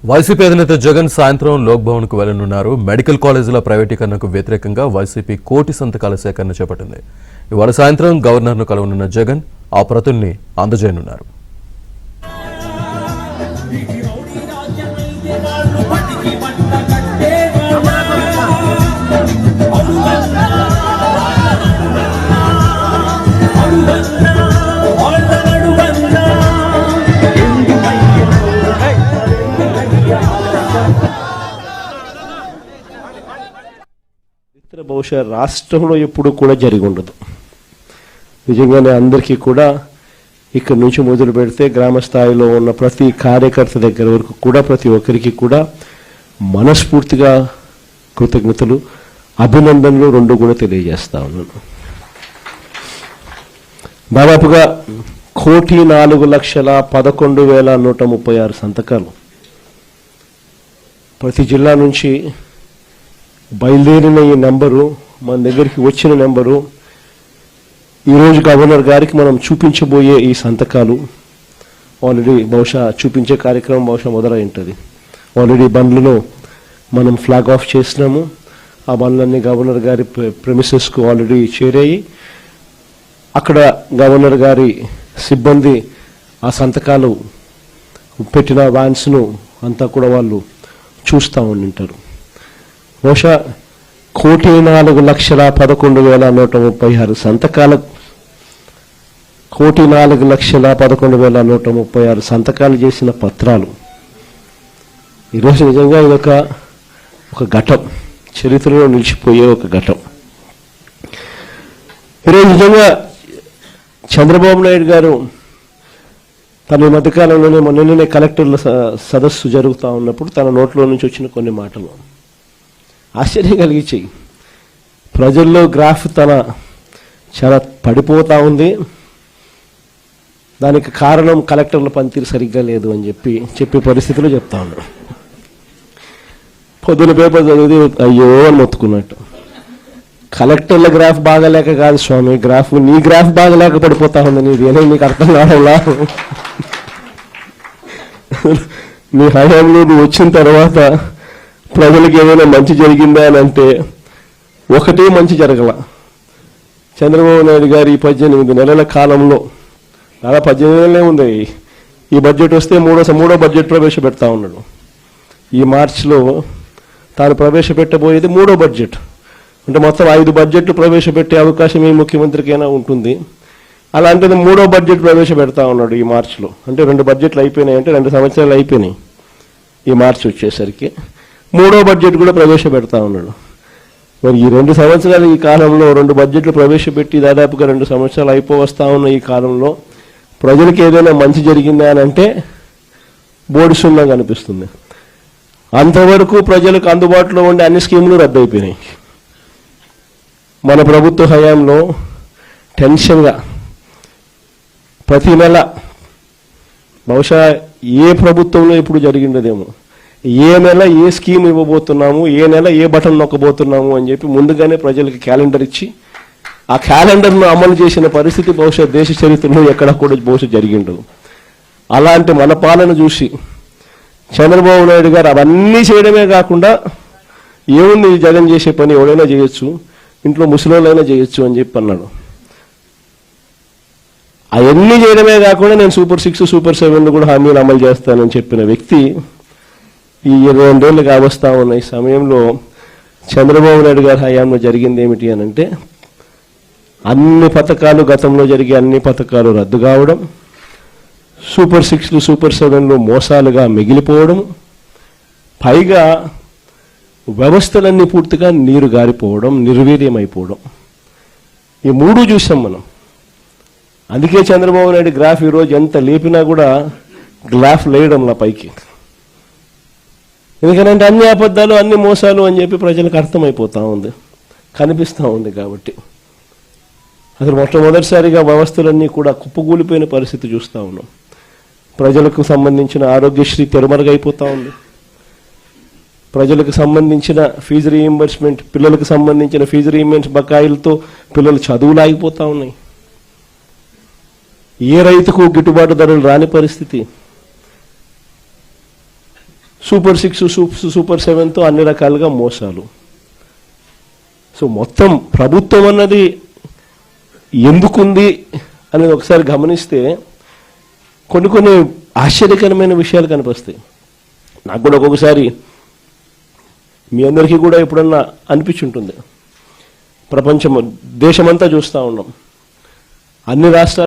YCP అధినేత జగన్ సాయంత్రం లోక్ భవన్ కు వెళ్లనున్నారు. మెడికల్ కాలేజీల ప్రైవేటీకరణకు వ్యతిరేకంగా వైసీపీ కోటి సంతకాల సేకరణ చేపట్టింది. ఇవాళ సాయంత్రం గవర్నర్ను కలవనున్న జగన్ ఆ ప్రతుల్ని అందజేయనున్నారు. బహుశా రాష్ట్రంలో ఎప్పుడు కూడా జరిగి ఉండదు. నిజంగానే అందరికీ కూడా ఇక్కడ నుంచి మొదలు పెడితే గ్రామ స్థాయిలో ఉన్న ప్రతి కార్యకర్త దగ్గర వరకు కూడా ప్రతి ఒక్కరికి కూడా మనస్ఫూర్తిగా కృతజ్ఞతలు, అభినందనలు రెండు కూడా తెలియజేస్తా ఉన్నాను. దాదాపుగా 1,04,11,136 సంతకాలు ప్రతి జిల్లా నుంచి బయలుదేరిన ఈ నెంబరు, మన దగ్గరికి వచ్చిన నెంబరు, ఈరోజు గవర్నర్ గారికి మనం చూపించబోయే ఈ సంతకాలు ఆల్రెడీ బహుశా చూపించే కార్యక్రమం బహుశా మొదలై ఉంటుంది. ఆల్రెడీ బండ్లలో మనం ఫ్లాగ్ ఆఫ్ చేసినాము. ఆ బండ్లన్నీ గవర్నర్ గారి ప్రెమిసెస్కు ఆల్రెడీ చేరాయి. అక్కడ గవర్నర్ గారి సిబ్బంది ఆ సంతకాలు పెట్టిన వ్యాన్స్ను అంతా కూడా వాళ్ళు చూస్తూ ఉండింటారు. బహుశా 1,04,11,136 సంతకాలు, 1,04,11,136 సంతకాలు చేసిన పత్రాలు ఈరోజు నిజంగా ఇదొక ఘటం, చరిత్రలో నిలిచిపోయే ఒక ఘటం. ఈరోజు నిజంగా చంద్రబాబు నాయుడు గారు తన మధ్యకాలంలోనే మొన్ననే కలెక్టర్ల సదస్సు జరుగుతూ ఉన్నప్పుడు తన నోట్లో నుంచి వచ్చిన కొన్ని మాటలు ఆశ్చర్యం కలిగించాయి. ప్రజల్లో గ్రాఫ్ చాలా పడిపోతూ ఉంది, దానికి కారణం కలెక్టర్ల పనితీరు సరిగ్గా లేదు అని చెప్పే పరిస్థితిలో చెప్తా ఉన్నాడు. పొద్దున పేపర్ చదివితే అయ్యో అని మొత్తుకున్నట్టు. కలెక్టర్ల గ్రాఫ్ బాగాలేక కాదు స్వామి, నీ గ్రాఫ్ బాగాలేక పడిపోతా ఉంది, నీకు అర్థం కావాలా? నీ హయాంలో నువ్వు వచ్చిన తర్వాత ప్రజలకు ఏదైనా మంచి జరిగిందా అని అంటే ఒకటే మంచి జరగల. చంద్రబాబు నాయుడు గారు ఈ 18 నెలల కాలంలో, దాదాపు 18 నెలలే ఉంది, ఈ బడ్జెట్ వస్తే మూడో బడ్జెట్ ప్రవేశపెడతా ఉన్నాడు. ఈ మార్చిలో తాను ప్రవేశపెట్టబోయేది 3వ బడ్జెట్. అంటే మొత్తం 5 బడ్జెట్లు ప్రవేశపెట్టే అవకాశం ఏ ముఖ్యమంత్రికైనా ఉంటుంది. అలాంటిది 3వ బడ్జెట్ ప్రవేశపెడతా ఉన్నాడు ఈ మార్చిలో. అంటే 2 బడ్జెట్లు అయిపోయినాయి, అంటే 2 సంవత్సరాలు అయిపోయినాయి. ఈ మార్చి వచ్చేసరికి 3వ బడ్జెట్ కూడా ప్రవేశపెడతా ఉన్నాడు. మరి ఈ 2 సంవత్సరాలు, ఈ కాలంలో 2 బడ్జెట్లు ప్రవేశపెట్టి దాదాపుగా 2 సంవత్సరాలు అయిపోవస్తా ఉన్న ఈ కాలంలో ప్రజలకు ఏదైనా మంచి జరిగిందా అని అంటే బోర్డు సున్నా కనిపిస్తుంది. అంతవరకు ప్రజలకు అందుబాటులో ఉండే అన్ని స్కీములు రద్దయిపోయినాయి. మన ప్రభుత్వ హయాంలో టెన్షన్గా ప్రతి నెల, బహుశా ఏ ప్రభుత్వంలో ఇప్పుడు జరిగిండదేమో, ఏ నెల ఏ స్కీమ్ ఇవ్వబోతున్నాము, ఏ నెల ఏ బటన్ నొక్కబోతున్నాము అని చెప్పి ముందుగానే ప్రజలకి క్యాలెండర్ ఇచ్చి ఆ క్యాలెండర్ను అమలు చేసిన పరిస్థితి బహుశా దేశ చరిత్రలో ఎక్కడ కూడా బహుశా జరిగిండదు. అలాంటి మన పాలన చూసి చంద్రబాబు నాయుడు గారు అవన్నీ చేయడమే కాకుండా ఏముంది జగన్ చేసే పని, ఎవడైనా చేయొచ్చు, ఇంట్లో ముసలోళ్ళైనా చేయొచ్చు అని చెప్పి అన్నాడు. అవన్నీ చేయడమే కాకుండా నేను సూపర్ 6, సూపర్ 7 కూడా హామీలు అమలు చేస్తానని చెప్పిన వ్యక్తి ఈ 22 ఏళ్ళు కావస్తా ఉన్న ఈ సమయంలో చంద్రబాబు నాయుడు గారి హయాంలో జరిగింది ఏమిటి అని అంటే, అన్ని పథకాలు, గతంలో జరిగే అన్ని పథకాలు రద్దు కావడం, సూపర్ 6లు, సూపర్ 7లు మోసాలుగా మిగిలిపోవడం, పైగా వ్యవస్థలన్నీ పూర్తిగా నీరు గారిపోవడం, నిర్వీర్యమైపోవడం, ఈ 3 చూసాం మనం. అందుకే చంద్రబాబు నాయుడు గ్రాఫ్ ఈరోజు ఎంత లేపినా కూడా గ్రాఫ్ లేయడంలా పైకి. ఎందుకంటే అన్ని అబద్ధాలు, అన్ని మోసాలు అని చెప్పి ప్రజలకు అర్థమైపోతూ ఉంది, కనిపిస్తూ ఉంది. కాబట్టి అసలు మొట్టమొదటిసారిగా వ్యవస్థలన్నీ కూడా కుప్పగూలిపోయిన పరిస్థితి చూస్తూ ఉన్నాం. ప్రజలకు సంబంధించిన ఆరోగ్యశ్రీ తెరమరుగైపోతూ ఉంది, ప్రజలకు సంబంధించిన ఫీజు రీయింబర్స్మెంట్, పిల్లలకు సంబంధించిన ఫీజు రీయింబర్స్మెంట్ బకాయిలతో పిల్లలు చదువులు ఆగిపోతూ ఉన్నాయి. ఏ రైతుకు గిట్టుబాటు ధరలు రాని పరిస్థితి. సూపర్ 6 సూపర్ 7తో అన్ని రకాలుగా మోసాలు. సో మొత్తం ప్రభుత్వం అన్నది ఎందుకుంది అనేది ఒకసారి గమనిస్తే కొన్ని ఆశ్చర్యకరమైన విషయాలు కనిపిస్తాయి. నాకు కూడా ఒక్కొక్కసారి మీ అందరికీ కూడా ఎప్పుడన్నా అనిపించుంటుంది. దేశమంతా చూస్తూ ఉన్నాం, అన్ని రాష్ట్రాలు